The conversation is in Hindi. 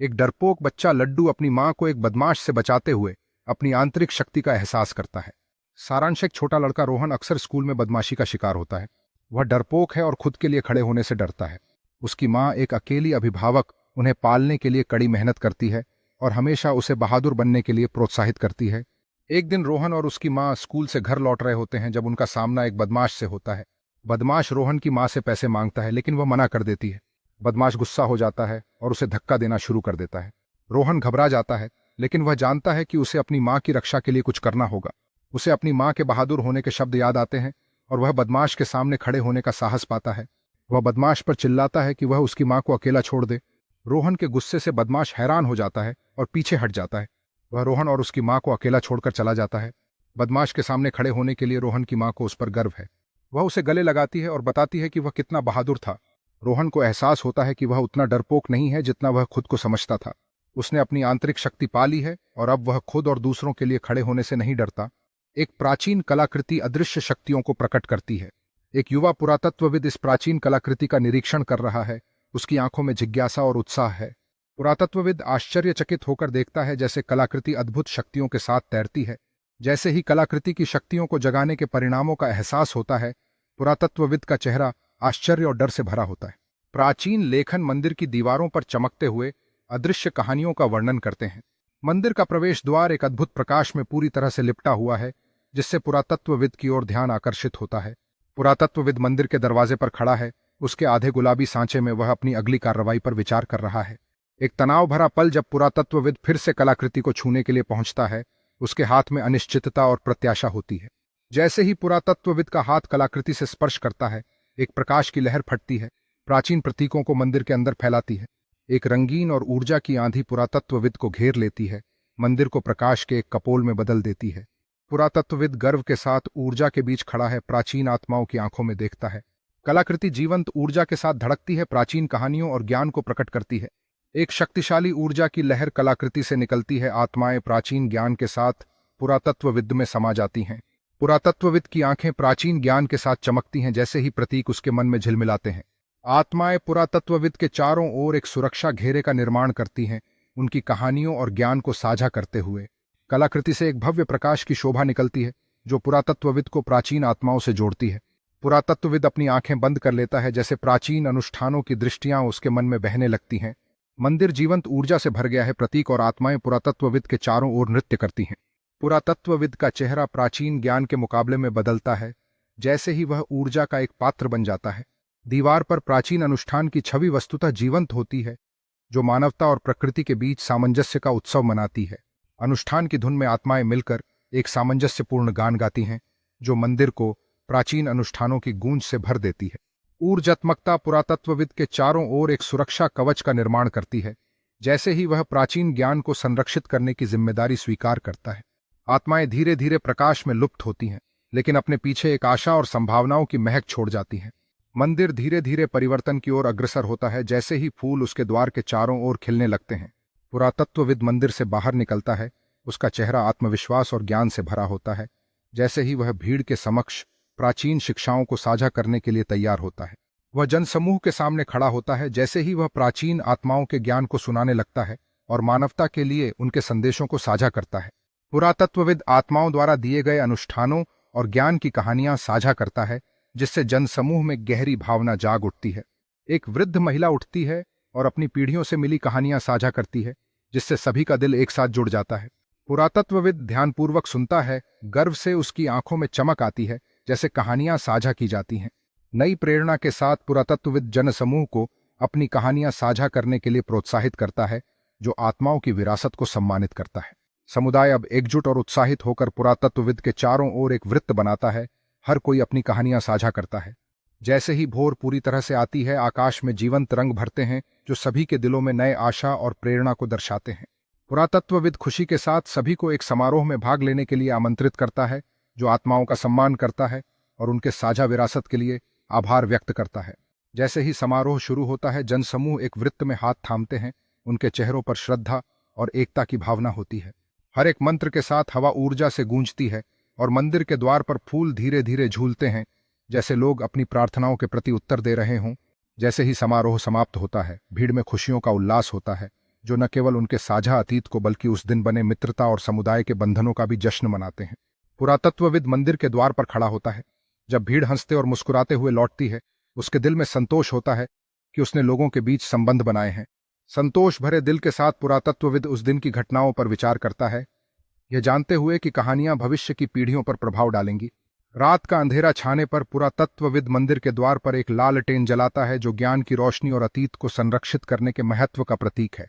एक डरपोक बच्चा लड्डू अपनी मां को एक बदमाश से बचाते हुए अपनी आंतरिक शक्ति का एहसास करता है। सारांश: एक छोटा लड़का रोहन अक्सर स्कूल में बदमाशी का शिकार होता है। वह डरपोक है और खुद के लिए खड़े होने से डरता है। उसकी मां, एक अकेली अभिभावक, उन्हें पालने के लिए कड़ी मेहनत करती है और हमेशा उसे बहादुर बनने के लिए प्रोत्साहित करती है। एक दिन रोहन और उसकी मां स्कूल से घर लौट रहे होते हैं जब उनका सामना एक बदमाश से होता है। बदमाश रोहन की मां से पैसे मांगता है, लेकिन वह मना कर देती है। बदमाश गुस्सा हो जाता है और उसे धक्का देना शुरू कर देता है। रोहन घबरा जाता है, लेकिन वह जानता है कि उसे अपनी मां की रक्षा के लिए कुछ करना होगा। उसे अपनी मां के बहादुर होने के शब्द याद आते हैं और वह बदमाश के सामने खड़े होने का साहस पाता है। वह बदमाश पर चिल्लाता है कि वह उसकी मां को अकेला छोड़ दे। रोहन के गुस्से से बदमाश हैरान हो जाता है और पीछे हट जाता है। वह रोहन और उसकी मां को अकेला छोड़कर चला जाता है। बदमाश के सामने खड़े होने के लिए रोहन की मां को उस पर गर्व है। वह उसे गले लगाती है और बताती है कि वह कितना बहादुर था। रोहन को एहसास होता है कि वह उतना डरपोक नहीं है जितना वह खुद को समझता था। उसने अपनी आंतरिक शक्ति पा ली है और अब वह खुद और दूसरों के लिए खड़े होने से नहीं डरता। एक प्राचीन कलाकृति अदृश्य शक्तियों को प्रकट करती है। एक युवा पुरातत्वविद इस प्राचीन कलाकृति का निरीक्षण कर रहा है। उसकी आंखों में जिज्ञासा और उत्साह है। पुरातत्वविद आश्चर्यचकित होकर देखता है जैसे कलाकृति अद्भुत शक्तियों के साथ तैरती है। जैसे ही कलाकृति की शक्तियों को जगाने के परिणामों का एहसास होता है, पुरातत्वविद का चेहरा आश्चर्य और डर से भरा होता है। प्राचीन लेखन मंदिर की दीवारों पर चमकते हुए अदृश्य कहानियों का वर्णन करते हैं। मंदिर का प्रवेश द्वार एक अद्भुत प्रकाश में पूरी तरह से लिपटा हुआ है, जिससे पुरातत्वविद की ओर ध्यान आकर्षित होता है। पुरातत्वविद मंदिर के दरवाजे पर खड़ा है। उसके आधे गुलाबी सांचे में वह अपनी अगली कार्रवाई पर विचार कर रहा है। एक तनाव भरा पल जब पुरातत्वविद फिर से कलाकृति को छूने के लिए पहुंचता है। उसके हाथ में अनिश्चितता और प्रत्याशा होती है। जैसे ही पुरातत्वविद का हाथ कलाकृति से स्पर्श करता है, एक प्रकाश की लहर फटती है, प्राचीन प्रतीकों को मंदिर के अंदर फैलाती है। एक रंगीन और ऊर्जा की आंधी पुरातत्वविद को घेर लेती है, मंदिर को प्रकाश के एक कपोल में बदल देती है। पुरातत्वविद गर्व के साथ ऊर्जा के बीच खड़ा है, प्राचीन आत्माओं की आंखों में देखता है। कलाकृति जीवंत ऊर्जा के साथ धड़कती है, प्राचीन कहानियों और ज्ञान को प्रकट करती है। एक शक्तिशाली ऊर्जा की लहर कलाकृति से निकलती है। आत्माएं प्राचीन ज्ञान के साथ पुरातत्वविद में समा जाती हैं। पुरातत्वविद की आंखें प्राचीन ज्ञान के साथ चमकती हैं जैसे ही प्रतीक उसके मन में झिलमिलाते हैं। आत्माएं पुरातत्वविद के चारों ओर एक सुरक्षा घेरे का निर्माण करती हैं, उनकी कहानियों और ज्ञान को साझा करते हुए। कलाकृति से एक भव्य प्रकाश की शोभा निकलती है जो पुरातत्वविद को प्राचीन आत्माओं से जोड़ती है। पुरातत्वविद अपनी आंखें बंद कर लेता है जैसे प्राचीन अनुष्ठानों की दृष्टियां उसके मन में बहने लगती हैं। मंदिर जीवंत ऊर्जा से भर गया है। प्रतीक और आत्माएं पुरातत्वविद के चारों ओर नृत्य करती हैं। पुरातत्वविद का चेहरा प्राचीन ज्ञान के मुकाबले में बदलता है जैसे ही वह ऊर्जा का एक पात्र बन जाता है। दीवार पर प्राचीन अनुष्ठान की छवि वस्तुतः जीवंत होती है, जो मानवता और प्रकृति के बीच सामंजस्य का उत्सव मनाती है। अनुष्ठान की धुन में आत्माएं मिलकर एक सामंजस्यपूर्ण गान गाती हैं, जो मंदिर को प्राचीन अनुष्ठानों की गूंज से भर देती है। ऊर्जात्मकता पुरातत्वविद के चारों ओर एक सुरक्षा कवच का निर्माण करती है, जैसे ही वह प्राचीन ज्ञान को संरक्षित करने की जिम्मेदारी स्वीकार करता है। आत्माएं धीरे धीरे प्रकाश में लुप्त होती हैं, लेकिन अपने पीछे एक आशा और संभावनाओं की महक छोड़ जाती हैं। मंदिर धीरे धीरे परिवर्तन की ओर अग्रसर होता है जैसे ही फूल उसके द्वार के चारों ओर खिलने लगते हैं। पुरातत्वविद मंदिर से बाहर निकलता है। उसका चेहरा आत्मविश्वास और ज्ञान से भरा होता है, जैसे ही वह भीड़ के समक्ष प्राचीन शिक्षाओं को साझा करने के लिए तैयार होता है। वह जनसमूह के सामने खड़ा होता है जैसे ही वह प्राचीन आत्माओं के ज्ञान को सुनाने लगता है और मानवता के लिए उनके संदेशों को साझा करता है। पुरातत्वविद आत्माओं द्वारा दिए गए अनुष्ठानों और ज्ञान की कहानियां साझा करता है, जिससे जनसमूह में गहरी भावना जाग उठती है। एक वृद्ध महिला उठती है और अपनी पीढ़ियों से मिली कहानियां साझा करती है, जिससे सभी का दिल एक साथ जुड़ जाता है। पुरातत्वविद ध्यानपूर्वक सुनता है। गर्व से उसकी आंखों में चमक आती है जैसे कहानियां साझा की जाती हैं। नई प्रेरणा के साथ पुरातत्वविद जनसमूह को अपनी कहानियां साझा करने के लिए प्रोत्साहित करता है, जो आत्माओं की विरासत को सम्मानित करता है। समुदाय अब एकजुट और उत्साहित होकर पुरातत्वविद के चारों ओर एक वृत्त बनाता है। हर कोई अपनी कहानियां साझा करता है। जैसे ही भोर पूरी तरह से आती है, आकाश में जीवंत रंग भरते हैं जो सभी के दिलों में नए आशा और प्रेरणा को दर्शाते हैं। पुरातत्वविद खुशी के साथ सभी को एक समारोह में भाग लेने के लिए आमंत्रित करता है, जो आत्माओं का सम्मान करता है और उनके साझा विरासत के लिए आभार व्यक्त करता है। जैसे ही समारोह शुरू होता है, जनसमूह एक वृत्त में हाथ थामते हैं। उनके चेहरों पर श्रद्धा और एकता की भावना होती है। हर एक मंत्र के साथ हवा ऊर्जा से गूंजती है और मंदिर के द्वार पर फूल धीरे धीरे झूलते हैं, जैसे लोग अपनी प्रार्थनाओं के प्रति उत्तर दे रहे हों। जैसे ही समारोह समाप्त होता है, भीड़ में खुशियों का उल्लास होता है, जो न केवल उनके साझा अतीत को बल्कि उस दिन बने मित्रता और समुदाय के बंधनों का भी जश्न मनाते हैं। पुरातत्वविद मंदिर के द्वार पर खड़ा होता है। जब भीड़ हंसते और मुस्कुराते हुए लौटती है, उसके दिल में संतोष होता है कि उसने लोगों के बीच संबंध बनाए हैं। संतोष भरे दिल के साथ पुरातत्वविद उस दिन की घटनाओं पर विचार करता है, यह जानते हुए कि कहानियां भविष्य की पीढ़ियों पर प्रभाव डालेंगी। रात का अंधेरा छाने पर पुरातत्वविद मंदिर के द्वार पर एक लालटेन जलाता है, जो ज्ञान की रोशनी और अतीत को संरक्षित करने के महत्व का प्रतीक है।